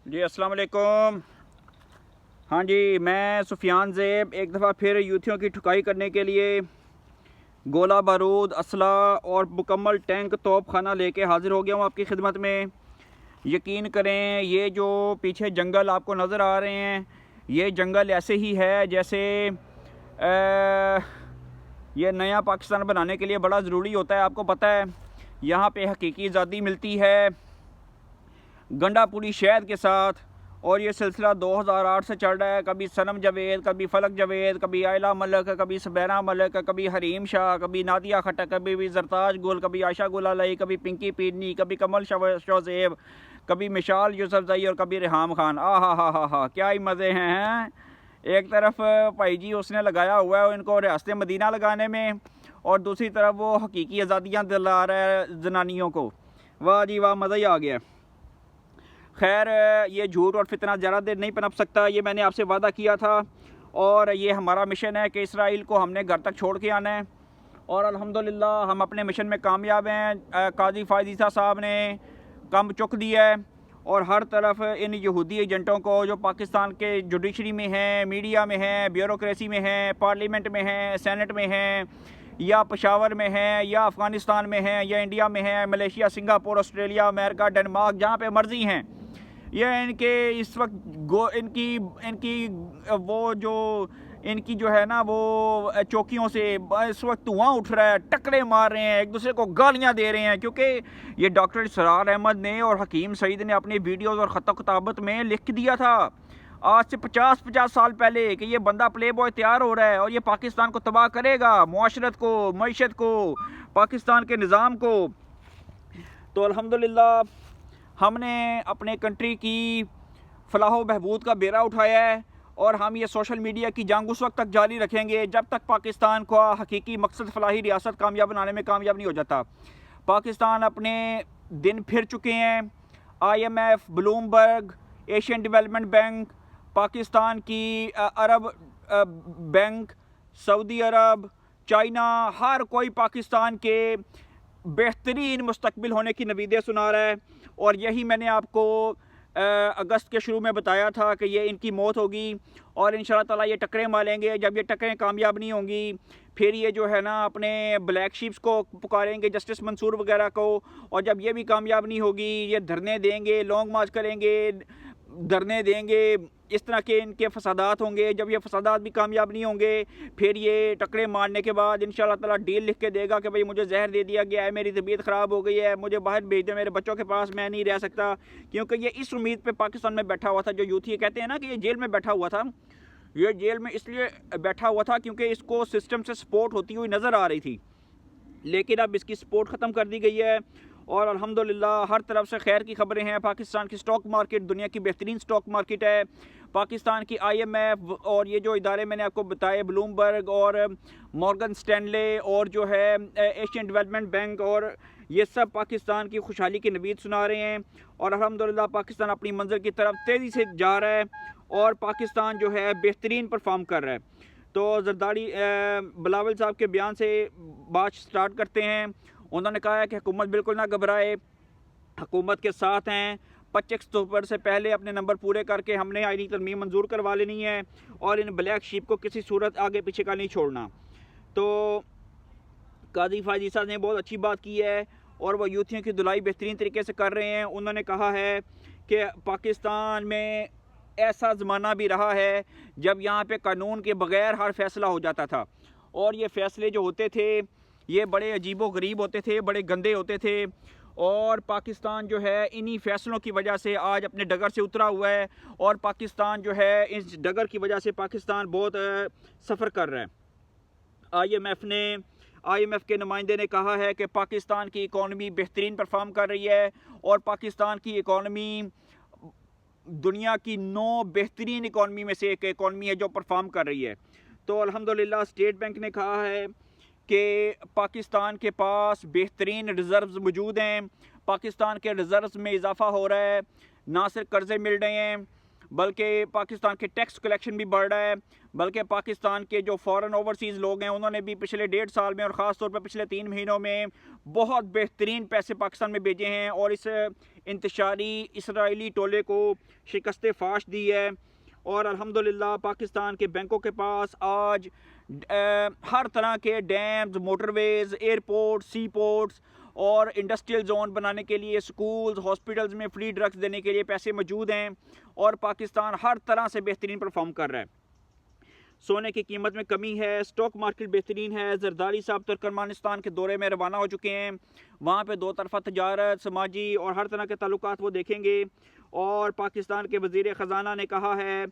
جی السلام علیکم۔ ہاں جی، میں سفیان زیب ایک دفعہ پھر یوتھیوں کی ٹھکائی کرنے کے لیے گولہ بارود، اسلحہ اور مکمل ٹینک توپ خانہ لے کے حاضر ہو گیا ہوں آپ کی خدمت میں۔ یقین کریں یہ جو پیچھے جنگل آپ کو نظر آ رہے ہیں، یہ جنگل ایسے ہی ہے جیسے یہ نیا پاکستان بنانے کے لیے بڑا ضروری ہوتا ہے۔ آپ کو پتہ ہے یہاں پہ حقیقی آزادی ملتی ہے گنڈا پوری شہد کے ساتھ، اور یہ سلسلہ 2008 سے چل رہا ہے۔ کبھی صنم جاوید، کبھی فلک جاوید، کبھی آئلہ ملک، کبھی سبیرہ ملک، کبھی حریم شاہ، کبھی نادیہ خٹک، کبھی بھی زرتاج گل، کبھی عائشہ گل علی، کبھی پنکی پیرنی، کبھی کمل شوزیب، کبھی مشال یوسف زئی اور کبھی ریحام خان۔ ہا ہا ہا ہا، کیا ہی مزے ہیں۔ ایک طرف بھائی جی اس نے لگایا ہوا ہے ان کو ریاست مدینہ لگانے میں، اور دوسری طرف وہ حقیقی آزادیاں دلا رہا ہے زنانیوں کو۔ واہ جی واہ، مزہ ہی آ گیا۔ خیر، یہ جھوٹ اور فتنہ زیادہ دیر نہیں پنپ سکتا، یہ میں نے آپ سے وعدہ کیا تھا، اور یہ ہمارا مشن ہے کہ اسرائیل کو ہم نے گھر تک چھوڑ کے آنا ہے، اور الحمدللہ ہم اپنے مشن میں کامیاب ہیں۔ قاضی فائز عیسیٰ صاحب نے کم چک دیا ہے، اور ہر طرف ان یہودی ایجنٹوں کو جو پاکستان کے جوڈیشری میں ہیں، میڈیا میں ہیں، بیوروکریسی میں ہیں، پارلیمنٹ میں ہیں، سینٹ میں ہیں، یا پشاور میں ہیں، یا افغانستان میں ہیں، یا انڈیا میں ہیں، ملیشیا، سنگاپور، آسٹریلیا، امریکہ، ڈنمارک، جہاں پہ مرضی ہیں، یہ ان کے اس وقت ان کی جو ہے نا وہ چوکیوں سے اس وقت دھواں اٹھ رہا ہے، ٹکرے مار رہے ہیں، ایک دوسرے کو گالیاں دے رہے ہیں، کیونکہ یہ ڈاکٹر اسرار احمد نے اور حکیم سعید نے اپنی ویڈیوز اور خط و کتابت میں لکھ دیا تھا آج سے 50 سال پہلے کہ یہ بندہ پلے بوائے تیار ہو رہا ہے اور یہ پاکستان کو تباہ کرے گا، معاشرت کو، معیشت کو، پاکستان کے نظام کو۔ تو الحمدللہ ہم نے اپنے کنٹری کی فلاح و بہبود کا بیڑا اٹھایا ہے، اور ہم یہ سوشل میڈیا کی جنگ اس وقت تک جاری رکھیں گے جب تک پاکستان کو حقیقی مقصد فلاحی ریاست کامیاب بنانے میں کامیاب نہیں ہو جاتا۔ پاکستان اپنے دن پھر چکے ہیں۔ I M F, Bloomberg, Asian Development Bank, Pakistan کی عرب بینک، سعودی عرب، چائنا، ہر کوئی پاکستان کے بہترین مستقبل ہونے کی نویدیں سنا رہا ہے، اور یہی میں نے آپ کو اگست کے شروع میں بتایا تھا کہ یہ ان کی موت ہوگی، اور انشاءاللہ تعالیٰ یہ ٹکریں ماریں گے۔ جب یہ ٹکریں کامیاب نہیں ہوں گی پھر یہ جو ہے نا اپنے بلیک شیپس کو پکاریں گے، جسٹس منصور وغیرہ کو، اور جب یہ بھی کامیاب نہیں ہوگی یہ دھرنے دیں گے، لانگ مارچ کریں گے، دھرنے دیں گے، اس طرح کے ان کے فسادات ہوں گے۔ جب یہ فسادات بھی کامیاب نہیں ہوں گے پھر یہ ٹکرے مارنے کے بعد انشاءاللہ تعالیٰ ڈیل لکھ کے دے گا کہ بھئی مجھے زہر دے دیا گیا ہے، میری طبیعت خراب ہو گئی ہے، مجھے باہر بھیج دیں، میرے بچوں کے پاس میں نہیں رہ سکتا، کیونکہ یہ اس امید پہ پاکستان میں بیٹھا ہوا تھا۔ جو یوتھی کہتے ہیں نا کہ یہ جیل میں بیٹھا ہوا تھا، یہ جیل میں اس لیے بیٹھا ہوا تھا کیونکہ اس کو سسٹم سے سپورٹ ہوتی ہوئی نظر آ رہی تھی، لیکن اب اس کی سپورٹ ختم کر دی گئی ہے، اور الحمدللہ ہر طرف سے خیر کی خبریں ہیں۔ پاکستان کی سٹاک مارکیٹ دنیا کی بہترین سٹاک مارکیٹ ہے۔ پاکستان کی آئی ایم ایف اور یہ جو ادارے میں نے آپ کو بتائے، بلومبرگ اور مورگن سٹینلے اور جو ہے ایشین ڈیولپمنٹ بینک، اور یہ سب پاکستان کی خوشحالی کی نوید سنا رہے ہیں، اور الحمدللہ پاکستان اپنی منزل کی طرف تیزی سے جا رہا ہے، اور پاکستان جو ہے بہترین پرفارم کر رہا ہے۔ تو زرداری بلاول صاحب کے بیان سے بات سٹارٹ کرتے ہیں۔ انہوں نے کہا ہے کہ حکومت بالکل نہ گھبرائے، حکومت کے ساتھ ہیں، 25 اکتوبر سے پہلے اپنے نمبر پورے کر کے ہم نے آئینی ترمیم منظور کروا لینی ہے، اور ان بلیک شیپ کو کسی صورت آگے پیچھے کا نہیں چھوڑنا۔ تو قاضی فائز عیسیٰ نے بہت اچھی بات کی ہے، اور وہ یوتھیوں کی دلائی بہترین طریقے سے کر رہے ہیں۔ انہوں نے کہا ہے کہ پاکستان میں ایسا زمانہ بھی رہا ہے جب یہاں پہ قانون کے بغیر ہر فیصلہ ہو جاتا تھا، اور یہ فیصلے جو ہوتے تھے یہ بڑے عجیب و غریب ہوتے تھے، بڑے گندے ہوتے تھے، اور پاکستان جو ہے انہی فیصلوں کی وجہ سے آج اپنے ڈگر سے اترا ہوا ہے، اور پاکستان جو ہے اس ڈگر کی وجہ سے پاکستان بہت سفر کر رہا ہے۔ آئی ایم ایف کے نمائندے نے کہا ہے کہ پاکستان کی اکانومی بہترین پرفارم کر رہی ہے، اور پاکستان کی اکانومی دنیا کی 9 بہترین اکانومی میں سے ایک اکانومی ہے جو پرفارم کر رہی ہے۔ تو الحمدللہ اسٹیٹ بینک نے کہا ہے کہ پاکستان کے پاس بہترین ریزروز موجود ہیں، پاکستان کے ریزروز میں اضافہ ہو رہا ہے، نہ صرف قرضے مل رہے ہیں بلکہ پاکستان کے ٹیکس کلیکشن بھی بڑھ رہا ہے، بلکہ پاکستان کے جو فارن اوورسیز لوگ ہیں انہوں نے بھی پچھلے 1.5 سال میں اور خاص طور پر پچھلے 3 مہینوں میں بہت بہترین پیسے پاکستان میں بھیجے ہیں اور اس انتشاری اسرائیلی ٹولے کو شکست فاش دی ہے۔ اور الحمدللہ پاکستان کے بینکوں کے پاس آج ہر طرح کے ڈیمز، موٹر ویز، ایئرپورٹ، سی پورٹس اور انڈسٹریل زون بنانے کے لیے، سکولز، ہاسپٹلز میں فری ڈرگز دینے کے لیے پیسے موجود ہیں اور پاکستان ہر طرح سے بہترین پرفارم کر رہا ہے۔ سونے کی قیمت میں کمی ہے، سٹاک مارکیٹ بہترین ہے۔ زرداری صاحب ترکمانستان کے دورے میں روانہ ہو چکے ہیں، وہاں پہ 2 طرفہ تجارت، سماجی اور ہر طرح کے تعلقات وہ دیکھیں گے۔ اور پاکستان کے وزیر خزانہ نے کہا ہے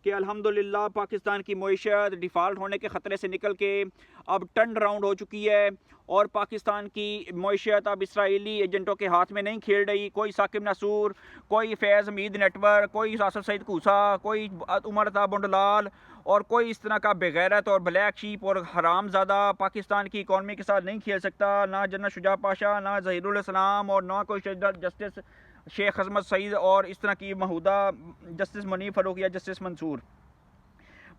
کہ الحمدللہ پاکستان کی معیشت ڈیفالٹ ہونے کے خطرے سے نکل کے اب ٹرن راؤنڈ ہو چکی ہے اور پاکستان کی معیشت اب اسرائیلی ایجنٹوں کے ہاتھ میں نہیں کھیل رہی۔ کوئی ثاقب نصور، کوئی فیض حمید نیٹ ورک، کوئی آصف سعید کوسا، کوئی عمر عطا بنڈلال اور کوئی اس طرح کا بغیرت اور بلیک شیپ اور حرام زادہ پاکستان کی اکانومی کے ساتھ نہیں کھیل سکتا۔ نہ جنرل شجاع پاشا، نہ ظہیر الاسلام اور نہ کوئی جسٹس شیخ عظمت سعید اور اس طرح کی محدودہ جسٹس منیب فاروق یا جسٹس منصور۔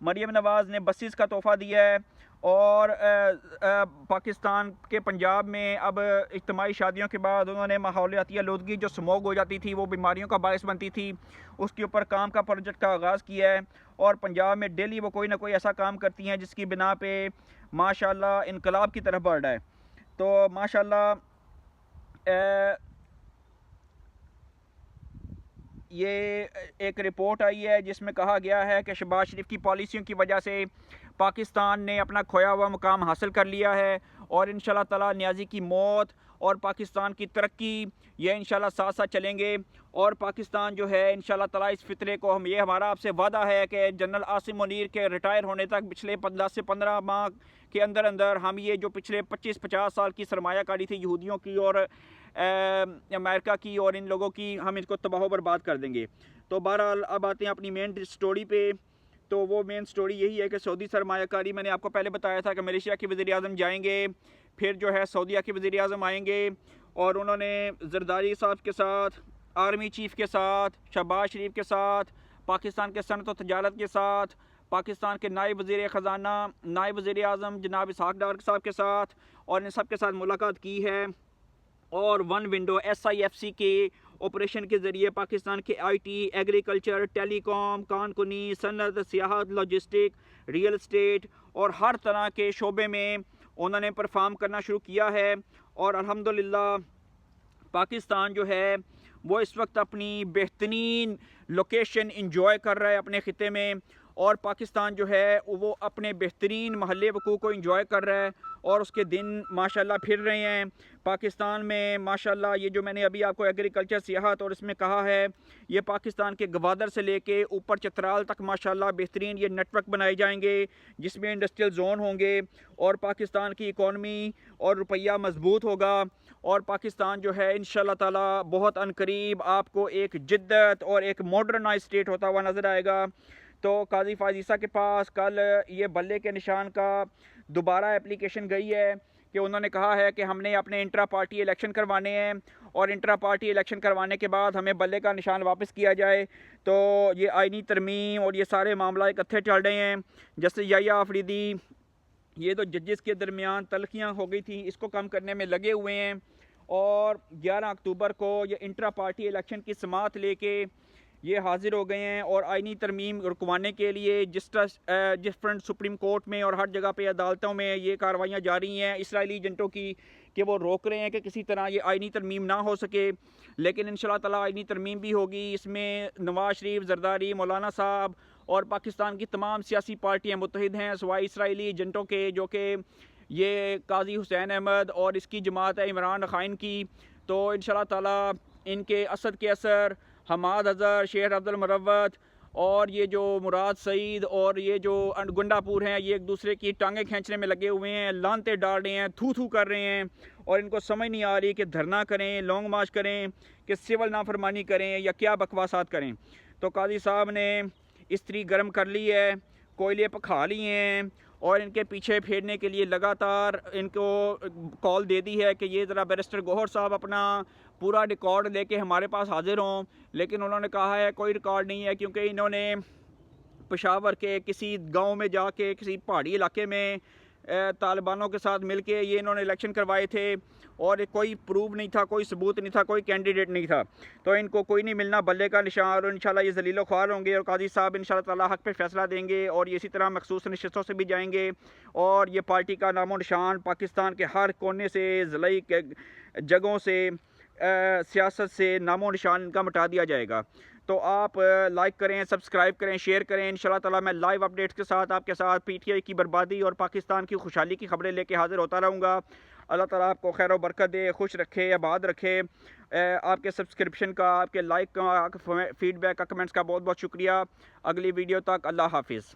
مریم نواز نے بسیز کا تحفہ دیا ہے اور پاکستان کے پنجاب میں اب اجتماعی شادیوں کے بعد انہوں نے ماحولیاتی آلودگی جو سموگ ہو جاتی تھی، وہ بیماریوں کا باعث بنتی تھی، اس کے اوپر کام کا پروجیکٹ کا آغاز کیا ہے اور پنجاب میں ڈیلی وہ کوئی نہ کوئی ایسا کام کرتی ہیں جس کی بنا پہ ماشاءاللہ انقلاب کی طرف بڑھ رہا ہے۔ تو ماشاءاللہ یہ ایک رپورٹ آئی ہے جس میں کہا گیا ہے کہ شہباز شریف کی پالیسیوں کی وجہ سے پاکستان نے اپنا کھویا ہوا مقام حاصل کر لیا ہے اور انشاءاللہ تعالی نیازی کی موت اور پاکستان کی ترقی یہ انشاءاللہ ساتھ ساتھ چلیں گے۔ اور پاکستان جو ہے انشاءاللہ تعالی اس فطرے کو یہ ہمارا آپ سے وعدہ ہے کہ جنرل عاصم منیر کے ریٹائر ہونے تک پچھلے 10 سے 15 ماہ کے اندر اندر ہم یہ جو پچھلے 25-50 سال کی سرمایہ کاری تھی یہودیوں کی اور امریکہ کی اور ان لوگوں کی، ہم اس کو تباہ و برباد کر دیں گے۔ تو بہرحال اب آتے ہیں اپنی مین سٹوری پہ۔ تو وہ مین سٹوری یہی ہے کہ سعودی سرمایہ کاری، میں نے آپ کو پہلے بتایا تھا کہ ملیشیا کے وزیر اعظم جائیں گے، پھر جو ہے سعودیہ کے وزیر اعظم آئیں گے اور انہوں نے زرداری صاحب کے ساتھ، آرمی چیف کے ساتھ، شہباز شریف کے ساتھ، پاکستان کے صنعت و تجارت کے ساتھ، پاکستان کے نائب وزیر خزانہ، نائب وزیر اعظم جناب اسحاق ڈار صاحب کے ساتھ اور ان سب کے ساتھ ملاقات کی ہے اور ون ونڈو SIFC کے آپریشن کے ذریعے پاکستان کے IT، ایگریکلچر، ٹیلی کام، کان کنی، صنعت، سیاحت، لاجسٹک، ریئل اسٹیٹ اور ہر طرح کے شعبے میں انہوں نے پرفارم کرنا شروع کیا ہے اور الحمدللہ پاکستان جو ہے وہ اس وقت اپنی بہترین لوکیشن انجوائے کر رہا ہے اپنے خطے میں اور پاکستان جو ہے وہ اپنے بہترین محل وقوع کو انجوائے کر رہا ہے اور اس کے دن ماشاءاللہ پھر رہے ہیں۔ پاکستان میں ماشاءاللہ یہ جو میں نے ابھی آپ کو ایگریکلچر، سیاحت اور اس میں کہا ہے، یہ پاکستان کے گوادر سے لے کے اوپر چترال تک ماشاءاللہ بہترین یہ نیٹ ورک بنائے جائیں گے جس میں انڈسٹریل زون ہوں گے اور پاکستان کی اکانومی اور روپیہ مضبوط ہوگا اور پاکستان جو ہے انشاءاللہ تعالی بہت عنقریب آپ کو ایک جدت اور ایک ماڈرنائز اسٹیٹ ہوتا ہوا نظر آئے گا۔ تو قاضی فائز عیسیٰ کے پاس کل یہ بلے کے نشان کا دوبارہ اپلیکیشن گئی ہے کہ انہوں نے کہا ہے کہ ہم نے اپنے انٹرا پارٹی الیکشن کروانے ہیں اور انٹرا پارٹی الیکشن کروانے کے بعد ہمیں بلے کا نشان واپس کیا جائے۔ تو یہ آئینی ترمیم اور یہ سارے معاملہ اکٹھے چل رہے ہیں۔ جسٹس یحییٰ آفریدی، یہ تو ججز کے درمیان تلخیاں ہو گئی تھیں، اس کو کم کرنے میں لگے ہوئے ہیں اور 11 اکتوبر کو یہ انٹرا پارٹی الیکشن کی سماعت لے کے یہ حاضر ہو گئے ہیں اور آئینی ترمیم رکوانے کے لیے ڈفرنٹ سپریم کورٹ میں اور ہر جگہ پہ عدالتوں میں یہ کارروائیاں جاری ہیں اسرائیلی ایجنٹوں کی کہ وہ روک رہے ہیں کہ کسی طرح یہ آئینی ترمیم نہ ہو سکے، لیکن انشاءاللہ تعالی آئینی ترمیم بھی ہوگی۔ اس میں نواز شریف، زرداری، مولانا صاحب اور پاکستان کی تمام سیاسی پارٹیاں متحد ہیں سوائے اسرائیلی ایجنٹوں کے، جو کہ یہ قاضی حسین احمد اور اس کی جماعت ہے عمران خائن کی۔ تو انشاءاللہ تعالی ان کے اسد کے اثر، حماد اظہر، شیخ عبد المروت اور یہ جو مراد سعید اور یہ جو گنڈا پور ہیں، یہ ایک دوسرے کی ٹانگیں کھینچنے میں لگے ہوئے ہیں، لانتے ڈال رہے ہیں، تھو کر رہے ہیں اور ان کو سمجھ نہیں آ رہی کہ دھرنا کریں، لانگ مارچ کریں، کہ سول نافرمانی کریں یا کیا بکواسات کریں۔ تو قاضی صاحب نے استری گرم کر لی ہے، کوئلے پکھا لیے ہیں اور ان کے پیچھے پھیرنے کے لیے لگاتار ان کو کال دے دی ہے کہ یہ ذرا بیرسٹر گوہر صاحب اپنا پورا ریکارڈ لے کے ہمارے پاس حاضر ہوں، لیکن انہوں نے کہا ہے کوئی ریکارڈ نہیں ہے، کیونکہ انہوں نے پشاور کے کسی گاؤں میں جا کے کسی پہاڑی علاقے میں طالبانوں کے ساتھ مل کے یہ انہوں نے الیکشن کروائے تھے، اور کوئی پروف نہیں تھا، کوئی ثبوت نہیں تھا، کوئی کینڈیڈیٹ نہیں تھا، تو ان کو کوئی نہیں ملنا بلے کا نشان، اور انشاءاللہ یہ ذلیل و خوار ہوں گے، اور قاضی صاحب انشاءاللہ تعالی حق پہ فیصلہ دیں گے، اور یہ اسی طرح مخصوص نشستوں سے بھی جائیں گے، اور یہ پارٹی کا نام و نشان پاکستان کے ہر کونے سے، ضلعی کے جگہوں سے، سیاست سے نام و نشان ان کا مٹا دیا جائے گا۔ تو آپ لائک کریں، سبسکرائب کریں، شیئر کریں، انشاءاللہ تعالی میں لائیو اپڈیٹس کے ساتھ آپ کے ساتھ پی ٹی آئی کی بربادی اور پاکستان کی خوشحالی کی خبریں لے کے حاضر ہوتا رہوں گا۔ اللہ تعالیٰ آپ کو خیر و برکت دے، خوش رکھے، آباد رکھے۔ آپ کے سبسکرپشن کا، آپ کے لائک کا، فیڈ بیک کا، کمنٹس کا بہت بہت شکریہ۔ اگلی ویڈیو تک اللہ حافظ۔